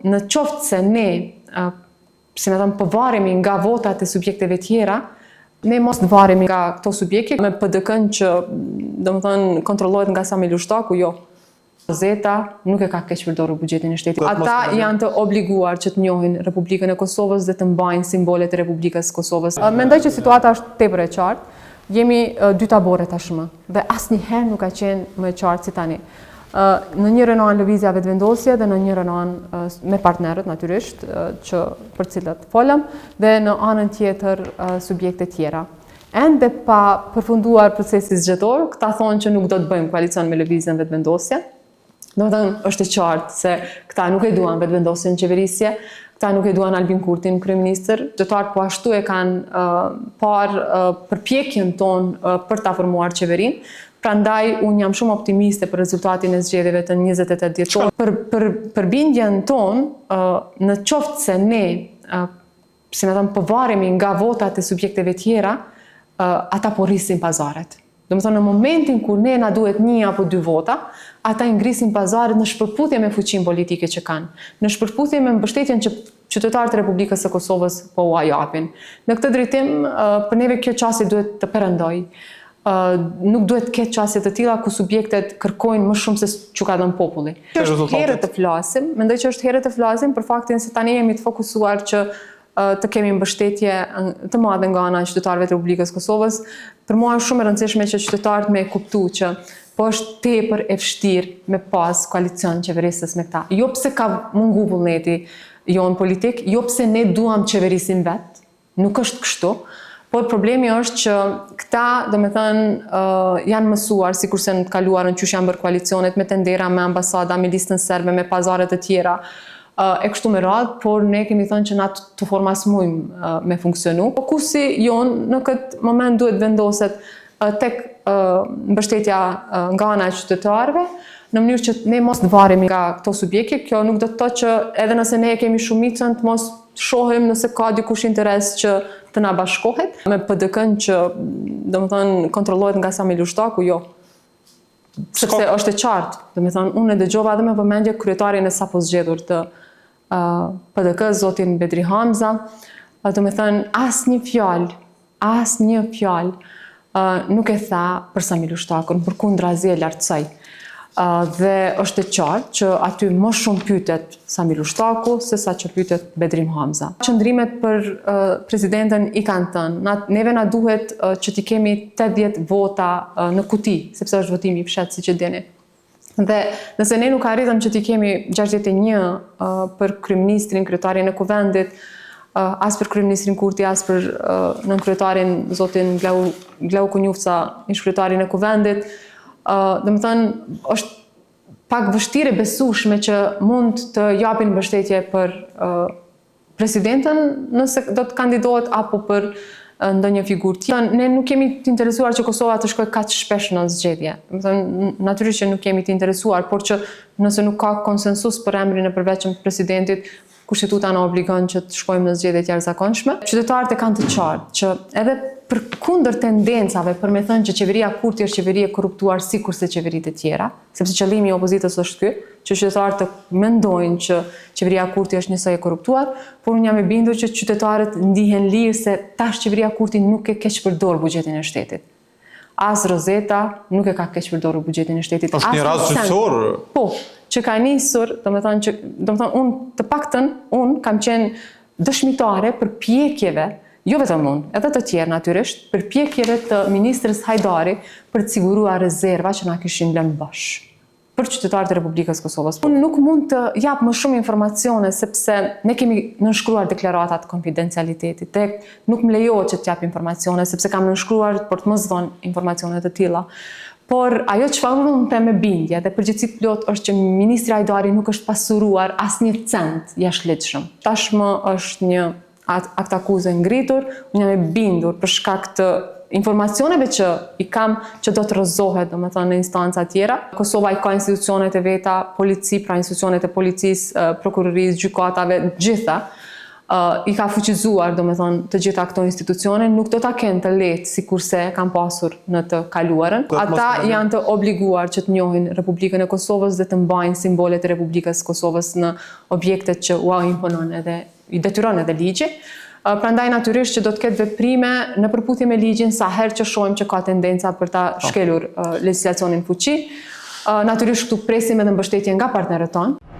në qoftë se ne, si me thëmë, përvaremi nga votat e subjekteve tjera, ne mos të varemi nga këto subjekte, me PDK-n që, domethënë, kontrollohet nga Sami Lushtaku, jo. Zeta nuk e ka keq përdorur buxhetin e shtetit. Ata janë të obliguar që të njohin Republikën e Kosovës dhe të mbajnë simbolet e Republikës së Kosovës. Mendoj që situata është tepër e qartë. Jemi dy tabore tashmë dhe asnjëherë nuk ka qenë më e qartë si tani. Në njërin anë lëvizja vetëvendosje dhe në njërin anë me partnerët natyrisht që për cilët folëm dhe në anën tjetër subjekte tjera. Ende pa përfunduar procesi zgjedhor, këta thonë që nuk do të bëjmë koalicion me lëvizjen vetëvendosje. Domethënë është e qartë se këta nuk e duan vetëvendosjen qeverisje, këta nuk e duan Albin Kurtin kryeministër, qytetarët po ashtu e kanë parë përpjekjen tonë për ta formuar qeverinë. Prandaj unë jam shumë optimiste për rezultatin e zgjedhjeve të 28 dhjetor. Për bindjen tonë, në qoftë se ne, si me thëmë, përvaremi nga votat e subjekteve tjera, ata po rrisin pazaret. Domethënë në momentin kur ne na duhet 1 apo 2 vota, ata i ngrisin pazaret në shpërputhje me fuqinë politike që kanë, në shpërputhje me mbështetjen që qytetarët e Republikës së Kosovës po ua japin. Në këtë drejtim, për neve kjo qasje duhet të perëndojë. Nuk duhet të ketë qasje të tilla ku subjektet kërkojnë më shumë se çu ka dhënë populli. Është herë të flasim, mendoj që është herë të flasim për faktin se tani jemi të fokusuar që të kemi mbështetje të madhe nga ana e qytetarëve të Republikës Kosovës. Për mua është shumë e rëndësishme që qytetarët me kuptu që po është tepër e vështirë me pas koalicion qeverisës me këta. Jo pse ka mungu vullneti jonë politik, jo pse ne duam qeverisin vetë, nuk është kështu, por problemi është që këta, domethënë, janë mësuar, sikurse në të kaluarën qysh janë bërë koalicionet me tendera, me ambasada, me listën serbe, me pazaret të tjera, e kështu me radhë, por ne kemi thënë që na të formasmujmë me funksionu. Fokusi jonë në këtë moment duhet vendoset tek mbështetja nga ana e qytetarëve, në mënyrë që ne mos të varemi nga këto subjekte. Kjo nuk do të thotë që edhe nëse ne kemi shumicën të mos shohim nëse ka dikush interes që të na bashkohet. Me PDK-n që, domethënë, kontrollohet nga Sami Lushtaku, jo. Sepse është e qartë. Domethënë, unë e dëgjova edhe me vëmendje kryetarin e sapo zgjedhur të PDK, zotin Bedri Hamza. Domethënë, asnjë fjalë nuk e tha për Sami Lushtakun, përkundrazi e lartësoj. Dhe është e qartë që aty më shumë pyetet Sami Lushtaku se sa që pyetet Bedrim Hamza. Qëndrimet për presidentën i kanë thënë, neve na duhet që t'i kemi 80 vota në kuti, sepse është votimi i fshehtë siç e dini. Dhe nëse ne nuk arritëm që t'i kemi 61 për kryeministrin, kryetarin e kuvendit, as për kryeministrin Kurti, as për nënkryetarin zotin Glau Kunjufca, ish kryetarin e kuvendit, domethënë është pak vështirë e besueshme që mund të japin mbështetje për presidentën nëse do të kandidohet apo për ndonjë figurë tjetër. Ne nuk kemi të interesuar që Kosova të shkojë kaq shpesh në zgjedhje. Domethënë natyrisht që nuk kemi të interesuar, por që nëse nuk ka konsensus për emrin e përveçëm të presidentit, kushtetuta na obligon që të shkojmë në zgjedhje të jashtëzakonshme. Qytetarët e kanë të qartë që edhe përkundër tendencave për me thënë që qeveria Kurti është qeveri e korruptuar sikurse qeveritë e tjera, sepse qëllimi i opozitës është ky, që qytetarët të mendojnë që qeveria Kurti është njësoj e korruptuar, por unë jam e bindur që qytetarët ndihen lirë se tash qeveria Kurti nuk e keq përdor buxhetin e shtetit. As Rozeta nuk e ka keq përdorur buxhetin e shtetit. Është një rast qetësor. Po, që ka nisur, domethënë unë të paktën unë kam qenë dëshmitare për pjekjeve, jo vetëm unë, edhe të tjerë natyrisht, për pjekjeve të ministrës Hajdari për të siguruar rezerva që na kishin lënë bash për qytetarët e Republikës Kosovës. Unë nuk mund të jap më shumë informacione sepse ne kemi nënshkruar deklaratat konfidencialitetit. Nuk më lejohet që të jap informacione sepse kam nënshkruar për të mos dhënë informacione të tilla. Por ajo çfarë unë them me bindje dhe përgjithësi plot është që ministri Hajdari nuk është pasuruar asnjë cent jashtëligjshëm. Tashmë është një akt akuze ngritur, unë jam e bindur për shkak të informacioneve që i kam që do të rrëzohet domethënë në instanca tjera. Kosova i ka institucionet e veta, polici, pra institucionet e policisë, prokurorisë, gjykatave, gjitha. i ka fuqizuar, domethënë, të gjitha këto institucione, nuk do ta kenë të lehtë sikurse kanë pasur në të kaluarën. Ata janë të obliguar që të njohin Republikën e Kosovës dhe të mbajnë simbolet e Republikës së Kosovës në objektet që u imponon edhe i detyron edhe ligji. Prandaj natyrisht që do të ketë veprime në përputhje me ligjin sa herë që shohim që ka tendenca për ta shkelur legjislacionin fuqi. Natyrisht këtu presim edhe mbështetje nga partnerët tonë.